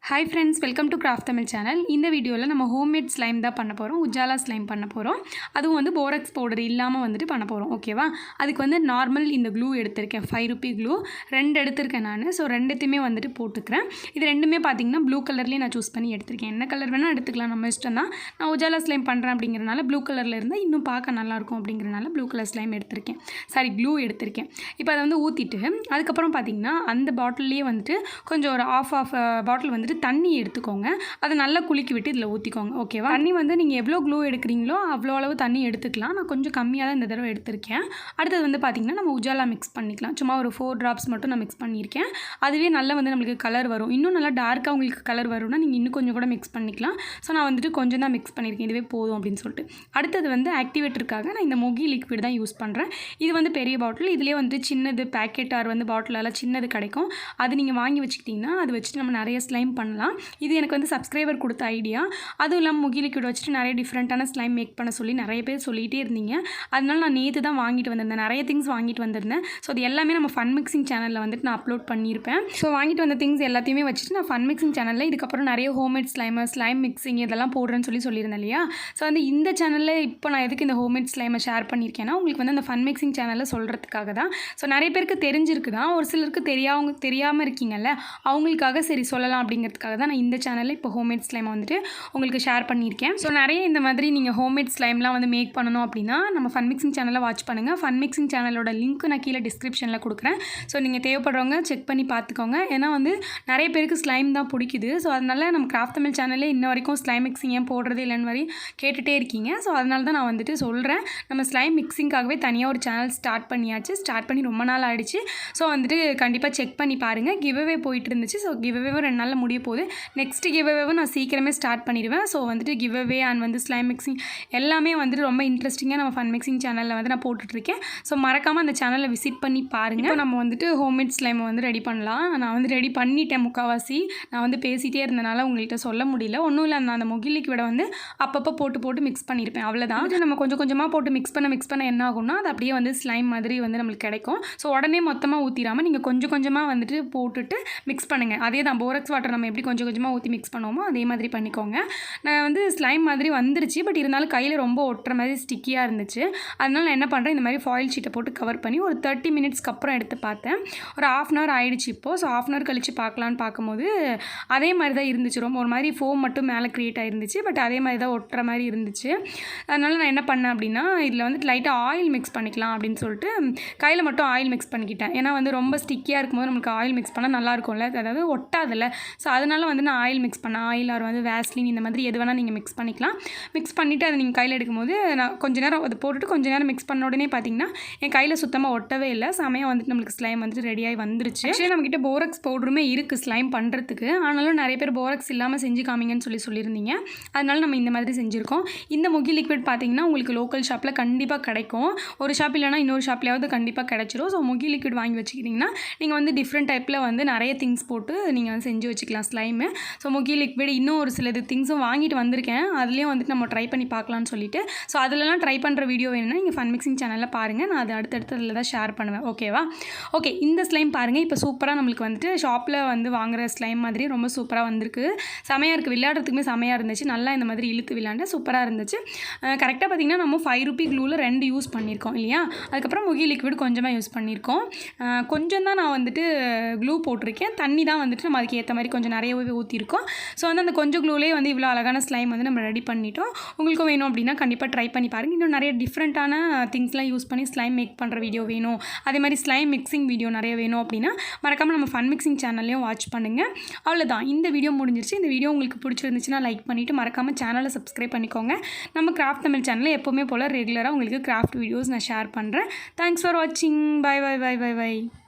Hi friends, welcome to Craft Tamil channel. இந்த வீடியோல நம்ம homemade slime தான் பண்ண போறோம். Ujala slime பண்ண போறோம். அதுவும் வந்து borax powder இல்லாம வந்துட்டு பண்ண போறோம். ஓகேவா? அதுக்கு வந்து நார்மல் இந்த glue எடுத்துர்க்கேன். 5 rupee glue ரெண்டு எடுத்துர்க்கேன் நான். சோ ரெண்டுத்தையுமே வந்துட்டு போட்டுக்கறேன். இது ரெண்டுமே பாத்தீங்கன்னா ப்ளூ கலர்லயே நான் चूஸ் பண்ணி எடுத்துர்க்கேன். என்ன கலர் வேணா எடுத்துக்கலாம் நம்ம இஷ்டம் தான். நான் Ujala slime பண்றேன் அப்படிங்கறனால ப்ளூ கலர்ல இருந்தா இன்னும் பார்க்க நல்லா இருக்கும் அப்படிங்கறனால ப்ளூ கலர் slime எடுத்துர்க்கேன். சாரி glue எடுத்துர்க்கேன். இப்போ அத வந்து ஊத்திட்டு அதுக்கு அப்புறம் பாத்தீங்கன்னா அந்த பாட்டில்லயே வந்துட்டு கொஞ்சம் ஒரு half பாட்டில் வந்து தண்ணி எடுத்துக்கோங்க. அத நல்லா குலுக்கி விட்டு இதல ஊத்திக்கோங்க. ஓகேவா? தண்ணி வந்து நீங்க எவ்ளோ க்ளூ எடுக்கறீங்களோ அவ்ளோ அளவு தண்ணி எடுத்துக்கலாம். நான் கொஞ்சம் கம்மியா தான் இந்த தடவை எடுத்துர்க்கேன். அடுத்து வந்து பாத்தீங்கன்னா நம்ம உஜாலா mix பண்ணிக்கலாம். சும்மா ஒரு 4 drops மட்டும் நான் mix பண்ணிருக்கேன். அதுவே நல்லா வந்து நமக்கு கலர் வரும். இன்னும் நல்லா டார்க்கா உங்களுக்கு கலர் வரும்னா நீங்க இன்னும் கொஞ்சம் கூட mix பண்ணிக்கலாம். சோ நான் வந்துட்டு கொஞ்சம் தான் mix பண்ணிருக்கேன். இதுவே போதும் அப்படினு சொல்லிட்டு. அடுத்து வந்து ஆக்டிவேட்டருக்காக நான் இந்த மொகி லிக்விட் தான் யூஸ் பண்றேன். இது வந்து பெரிய பாட்டில். இதுலயே வந்து சின்னது பாக்கெட் ஆர் வந்து பாட்டில் எல்லாம் சின்னது கிடைக்கும். அது நீங்க வாங்கி வச்சிட்டீங்கன்னா அது வச்சு நம்ம நிறைய ஸ்லைம் பண்ணலாம். இது எனக்கு வந்து சப்ஸ்கிரைபர் கொடுத்த ஐடியா. அதுவும் இல்லாம மொகி லிக்விட் வச்சிட்டு நிறைய டிஃபரண்டான ஸ்லைம் மேக் பண்ண சொல்லி நிறைய பேர் சொல்லிட்டே இருந்தீங்க. அதனால நான் நேத்து தான் வாங்கிட்டு வந்திருந்தேன். நிறைய திங்ஸ் வாங்கிட்டு வந்திருந்தேன். சோ அது எல்லாமே நம்ம ஃபன் மிக்சிங் சேனல்ல வந்துட்டு நான் அப்லோட் பண்ணிருப்பேன். சோ வாங்கிட்டு வந்த திங்ஸ் எல்லாத்தையுமே வச்சிட்டு நான் ஃபன் மிக்சிங் சேனல்ல இதுக்கு அப்புறம் நிறைய ஹோம்மேட் ஸ்லைம் மிக்சிங் இதெல்லாம் போடுறேன்னு சொல்லியிருந்தேன் இல்லையா? சோ வந்து இந்த சேனல்ல இப்போ நான் எதுக்கு இந்த ஹோம்மேட் ஸ்லைமை ஷேர் பண்ணிருக்கேன்னா உங்களுக்கு வந்து அந்த ஃபன் மிக்சிங் சேனல்ல சொல்றதுக்காக தான். சோ நிறைய பேருக்கு தெரிஞ்சிருக்கு தான். ஒரு சிலருக்கு தெரியாம இருக்கீங்கல்ல. அவங்களுக்காக சரி சொல்லலாம் அப்படிங்கிறதுக்காக தான் நான் இந்த சேனல்ல இப்போ ஹோம்மேட் ஸ்லைம் வந்துட்டு உங்களுக்கு ஷேர் பண்ணிருக்கேன். சோ நிறைய இந்த மாதிரி நீங்க ஹோம்மேட் ஸ்லைம்லாம் வந்து மேக் பண்ணனும் அப்படினா நம்ம ஃபன் மிக்சிங் சேனலை வாட்ச் பண்ணுங்க. ஃபன் மிக்சிங் சேனலோட லிங்க் நான் கீழ டிஸ்கிரிப்ஷன்ல கொடுக்கிறேன். சோ நீங்க தேவைப்படுறவங்க செக் பண்ணி பாத்துக்கோங்க. ஏனா வந்து நிறைய பேருக்கு ஸ்லைம் தான் பிடிக்குது. சோ அதனால நம்ம கிராஃப்ட் தமிழ் சேனல்ல இன்ன வரைக்கும் ஸ்லைம் மிக்சிங் ஏன் போடுறதே இல்லன்னு வரை கேட்டுட்டே இருக்கீங்க. சோ அதனால தான் நான் வந்துட்டு சொல்றேன். நம்ம ஸ்லைம் மிக்சிங்காகவே தனியா ஒரு சேனல் ஸ்டார்ட் பண்ணியாச்சு. ஸ்டார்ட் பண்ணி ரொம்ப நாள் ஆயிடுச்சு. சோ வந்துட்டு கண்டிப்பா செக் பண்ணி பாருங்க. கிவ் அவே போயிட்டு இருந்துச்சு. சோ கிவ் அவே 2 நாள்ல முடிய போகுது. நெக்ஸ்ட் கிவ் அவே நான் சீக்கிரமே ஸ்டார்ட் பண்ணிடுவேன். சோ வந்துட்டு கிவ் அவே அண்ட் வந்து ஸ்லைம் மிக்சிங் எல்லாமே வந்துட்டு ரொம்ப இன்ட்ரஸ்டிங்கா நம்ம ஃபன் மிக்சிங் சேனல்ல வந்து நான் போட்டுட்டு இருக்கேன். சோ மறக்காம அந்த சேனலை விசிட் பண்ணி பாருங்க. இப்போ நம்ம வந்துட்டு ஹோம்மேட் ஸ்லைம் வந்து ரெடி பண்ணலாம். நான் வந்து ரெடி பண்ணிட்டேன் முக்காவாசி. நான் வந்து பேசிட்டே இருந்தனால உங்கள்கிட்ட சொல்ல முடியல. ஒண்ணும் இல்ல நான் அந்த மொகி லிக்விட வந்து அப்பப்ப போட்டு மிக்ஸ் பண்ணிருப்பேன். அவ்வளவுதான். நம்ம கொஞ்சம் கொஞ்சமா போட்டு மிக்ஸ் பண்ண என்ன ஆகும்னா அது அப்படியே வந்து ஸ்லைம் மாதிரி வந்து நமக்கு கிடைக்கும். சோ உடனே மொத்தமா ஊத்திராம நீங்க கொஞ்சம் கொஞ்சமா வந்துட்டு போட்டுட்டு மிக்ஸ் பண்ணுங்க. அதேதான் போராக்ஸ் வாட்டர் நம்ம எப்படி கொஞ்சம் கொஞ்சமா ஊத்தி மிக்ஸ் பண்ணுவோமோ அதே மாதிரி பண்ணிக்கோங்க. நான் வந்து ஸ்லைம் மாதிரி வந்துருச்சு. பட் இருந்தாலும் கையில ரொம்ப ஒட்டுற மாதிரி ஸ்டிக்கியா இருந்துச்சு. அதனால நான் என்ன பண்றேன் இந்த மாதிரி ஃபாயில் ஷீட்டை போட்டு கவர் பண்ணி ஒரு 30 மினிட்ஸ்க்கு அப்புறம் எடுத்து பார்த்தேன். ஒரு 1/2 hour ஆயிடுச்சு இப்போ. சோ 1/2 hour கழிச்சு பார்க்கலாம்னு பாக்கும்போது அதே மாதிரி தான் இருந்துச்சு. ரொம்ப ஒரு மாதிரி ஃபோம் மட்டும் மேலே கிரியேட் ஆயிருந்துச்சு. பட் அதே மாதிரி தான் ஒட்டுற மாதிரி இருந்துச்சு. அதனால நான் என்ன பண்ணேன் அப்படினா இதுல வந்து லைட்டா ஆயில் மிக்ஸ் பண்ணிக்கலாம் அப்படினு சொல்லிட்டு கையில மட்டும் ஆயில் மிக்ஸ் பண்ணிக்கிட்டேன். ஏனா வந்து ரொம்ப ஸ்டிக்கியா இருக்கும்போது நமக்கு ஆயில் மிக்ஸ் பண்ணா நல்லா இருக்கும்ல. அதாவது ஒட்டாதல. சோ அதனால வந்து நான் ஆயில் மிக்ஸ் பண்ணேன். ஆயில் ஆர் வந்து வாஸ்லின் இந்த மாதிரி எது வேணா நீங்க மிக்ஸ் பண்ணிக்கலாம். மிக்ஸ் பண்ணிட்டு அதை நீங்க கையில எடுக்கும்போது நான் கொஞ்ச நேரம் அதை போட்டுட்டு கொஞ்ச நேரம் மிக்ஸ் பண்ண உடனே பாத்தீங்கன்னா என் கையில சுத்தமா ஒட்டவே இல்ல. சமயம் வந்துட்டு நமக்கு ஸ்லைம் வந்துட்டு ரெடி ஆயி வந்துருச்சு. ஆக்சுவலி நம்ம கிட்ட போராக்ஸ் பவுடருமே இருக்கு ஸ்லைம் பண்றதுக்கு. ஆனாலும் நிறைய பேர் போராக்ஸ் இல்லாம செஞ்சு காமிங்கன்னு சொல்லியிருந்தீங்க. அதனால நம்ம இந்த மாதிரி செஞ்சிருக்கோம். இந்த மொகி லிக்விட் பாத்தீங்கன்னா உங்களுக்கு லோக்கல் ஷாப்ல கண்டிப்பா கிடைக்கும். ஒரு ஷாப் இல்லனா இன்னொரு ஷாப்லயாவது கண்டிப்பா கிடைச்சிரும். சோ மொகி லிக்விட் வாங்கி வச்சிட்டீங்கன்னா நீங்க வந்து டிஃபரண்ட் டைப்ல வந்து நிறைய திங்ஸ் போட்டு நீங்க வந்து செஞ்சு வச்சுக்கலாம் ஸ்லைம். சோ மொகி லிக்விட் இன்னும் ஒரு சில திங்ஸும் வாங்கிட்டு வந்திருக்கேன். அதுலயும் வந்துட்டு நம்ம ட்ரை பண்ணி பார்க்கலாம்னு சொல்லிட்டு சோ அதெல்லாம் ட்ரை பண்ற வீடியோ வேணும்னா நீங்க ஃபன் மிக்சிங் சேனல்ல பாருங்க. நான் அது அடுத்து அதுல தான் ஷேர் பண்ணுவேன். ஓகேவா? ஓகே இந்த ஸ்லைம் பாருங்க. இப்போ சூப்பரா நமக்கு வந்துட்டு ஷாப்ல வந்து வாங்குற ஸ்லைம் மாதிரி ரொம்ப சூப்பரா வந்திருக்கு. செமையா இருக்கு. விளையாடுறதுக்குமே செமையா இருந்துச்சு. நல்லா இந்த மாதிரி இழுத்து விளையாண்ட சூப்பரா இருந்துச்சு. கரெக்ட்டா பாத்தீங்கன்னா நம்ம 5 rupee க்ளூல 2 யூஸ் பண்ணிருக்கோம் இல்லையா? அதுக்கு அப்புறம் மொகி லிக்விட் கொஞ்சமா யூஸ் பண்ணிருக்கோம். கொஞ்சம் தான் நான் வந்துட்டு க்ளூ போட்டுருக்கேன். தண்ணி தான் வந்துட்டு நம்ம அதுக்கு ஏத்த மாதிரி கொஞ்சம் நிறையவே ஊத்தி இருக்கோம். சோ வந்து அந்த கொஞ்சம் க்ளூலயே வந்து இவ்ளோ அழகான ஸ்லைம் வந்து நம்ம ரெடி பண்ணிட்டோம். உங்களுக்கு வேணும் அப்படினா கண்டிப்பா ட்ரை பண்ணி பாருங்க. இன்னும் நிறைய டிஃபரண்டான திங்ஸ்லாம் யூஸ் பண்ணி ஸ்லைம் மேக் பண்ற வீடியோ வேணும். அதே மாதிரி ஸ்லைம் மிக்சிங் வீடியோ நிறைய வேணும் அப்படினா மறக்காம நம்ம ஃபன் மிக்சிங் சேனல்லையும் வாட்ச் பண்ணுங்க. அவ்வளவுதான். இந்த வீடியோ முடிஞ்சிருச்சு. இந்த வீடியோ உங்களுக்கு பிடிச்சிருந்துச்சுனா லைக் பண்ணிட்டு மறக்காம சேனலை சப்ஸ்கிரைப் பண்ணிக்கோங்க. நம்ம கிராஃப்ட் தமிழ் சேனல்ல எப்பவுமே போல ரெகுலரா உங்களுக்கு கிராஃப்ட் வீடியோஸ் நான் ஷேர் பண்றேன். Thanks for watching. Bye bye bye bye bye.